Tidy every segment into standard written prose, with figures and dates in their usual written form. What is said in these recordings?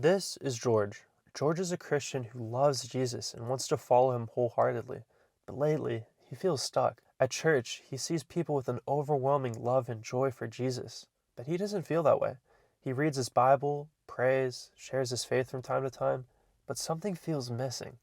This is George. George is a Christian who loves Jesus and wants to follow him wholeheartedly. But lately, he feels stuck. At church, he sees people with an overwhelming love and joy for Jesus. But he doesn't feel that way. He reads his Bible, prays, shares his faith from time to time, but something feels missing.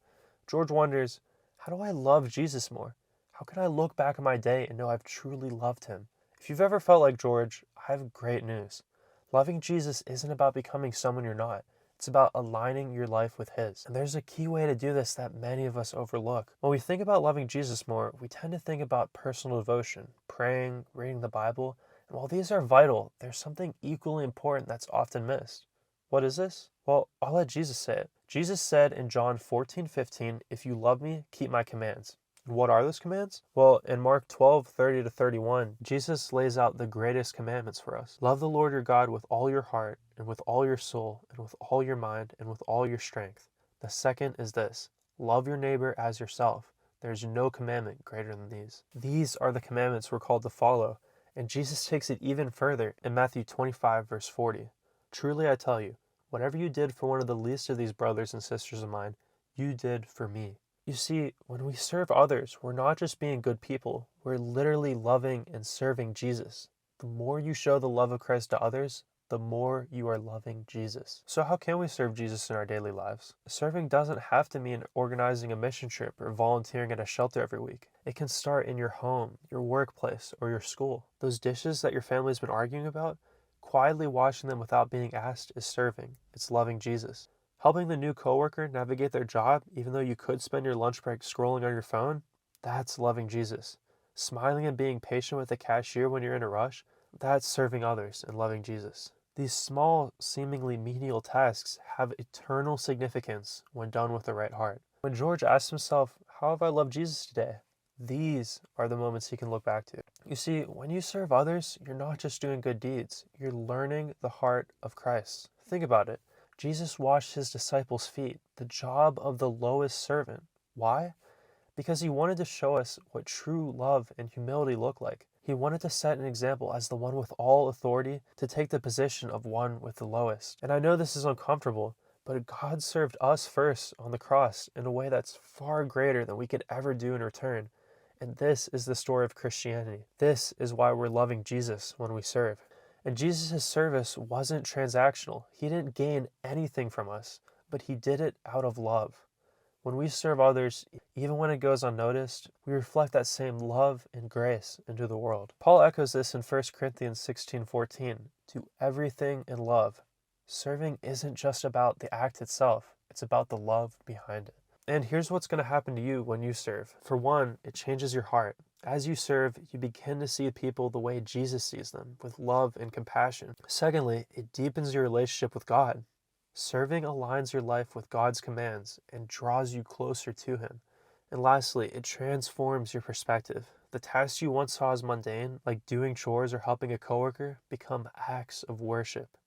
George wonders, how do I love Jesus more? How can I look back on my day and know I've truly loved him? If you've ever felt like George, I have great news. Loving Jesus isn't about becoming someone you're not. It's about aligning your life with His. And there's a key way to do this that many of us overlook. When we think about loving Jesus more, we tend to think about personal devotion, praying, reading the Bible. And while these are vital, there's something equally important that's often missed. What is this? Well, I'll let Jesus say it. Jesus said in John 14:15, "If you love me, keep my commands." And what are those commands? Well, in Mark 12:30-31, Jesus lays out the greatest commandments for us. Love the Lord your God with all your heart, and with all your soul, and with all your mind, and with all your strength. The second is this: love your neighbor as yourself. There is no commandment greater than these. These are the commandments we're called to follow, and Jesus takes it even further in Matthew 25:40. Truly I tell you, whatever you did for one of the least of these brothers and sisters of mine, you did for me. You see, when we serve others, we're not just being good people, we're literally loving and serving Jesus. The more you show the love of Christ to others, the more you are loving Jesus. So how can we serve Jesus in our daily lives? Serving doesn't have to mean organizing a mission trip or volunteering at a shelter every week. It can start in your home, your workplace, or your school. Those dishes that your family's been arguing about, quietly washing them without being asked is serving. It's loving Jesus. Helping the new coworker navigate their job, even though you could spend your lunch break scrolling on your phone, that's loving Jesus. Smiling and being patient with the cashier when you're in a rush, that's serving others and loving Jesus. These small, seemingly menial tasks have eternal significance when done with the right heart. When George asks himself, how have I loved Jesus today? These are the moments he can look back to. You see, when you serve others, you're not just doing good deeds, you're learning the heart of Christ. Think about it. Jesus washed his disciples' feet, the job of the lowest servant. Why? Because he wanted to show us what true love and humility look like. He wanted to set an example as the one with all authority to take the position of one with the lowest. And I know this is uncomfortable, but God served us first on the cross in a way that's far greater than we could ever do in return. And this is the story of Christianity. This is why we're loving Jesus when we serve. And Jesus' service wasn't transactional. He didn't gain anything from us, but he did it out of love. When we serve others, even when it goes unnoticed, we reflect that same love and grace into the world. Paul echoes this in 1 Corinthians 16:14, "Do everything in love." Serving isn't just about the act itself, it's about the love behind it. And here's what's going to happen to you when you serve. For one, it changes your heart. As you serve, you begin to see people the way Jesus sees them, with love and compassion. Secondly, it deepens your relationship with God. Serving aligns your life with God's commands and draws you closer to Him. And lastly, it transforms your perspective. The tasks you once saw as mundane, like doing chores or helping a coworker, become acts of worship.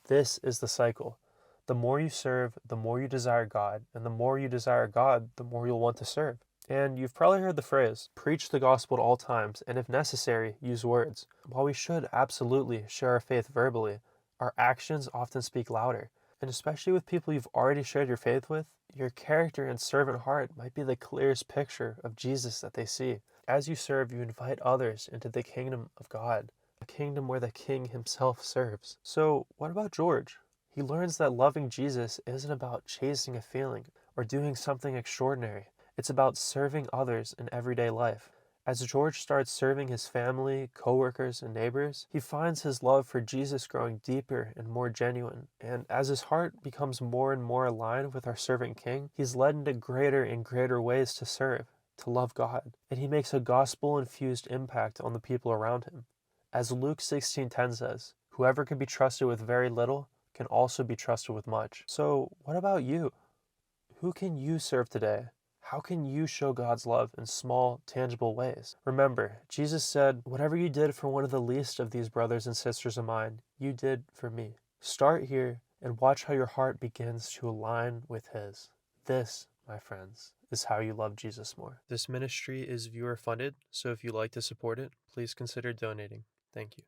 This is the cycle. The more you serve, the more you desire God, and the more you desire God, the more you'll want to serve. And you've probably heard the phrase, preach the gospel at all times, and if necessary, use words. While we should absolutely share our faith verbally, our actions often speak louder. And especially with people you've already shared your faith with, your character and servant heart might be the clearest picture of Jesus that they see. As you serve, you invite others into the kingdom of God, a kingdom where the King himself serves. So what about George? He learns that loving Jesus isn't about chasing a feeling or doing something extraordinary. It's about serving others in everyday life. As George starts serving his family, coworkers, and neighbors, he finds his love for Jesus growing deeper and more genuine. And as his heart becomes more and more aligned with our serving King, he's led into greater and greater ways to serve, to love God. And he makes a gospel-infused impact on the people around him. As Luke 16:10 says, "Whoever can be trusted with very little can also be trusted with much." So what about you? Who can you serve today? How can you show God's love in small, tangible ways? Remember, Jesus said, "Whatever you did for one of the least of these brothers and sisters of mine, you did for me." Start here and watch how your heart begins to align with His. This, my friends, is how you love Jesus more. This ministry is viewer funded, so if you'd like to support it, please consider donating. Thank you.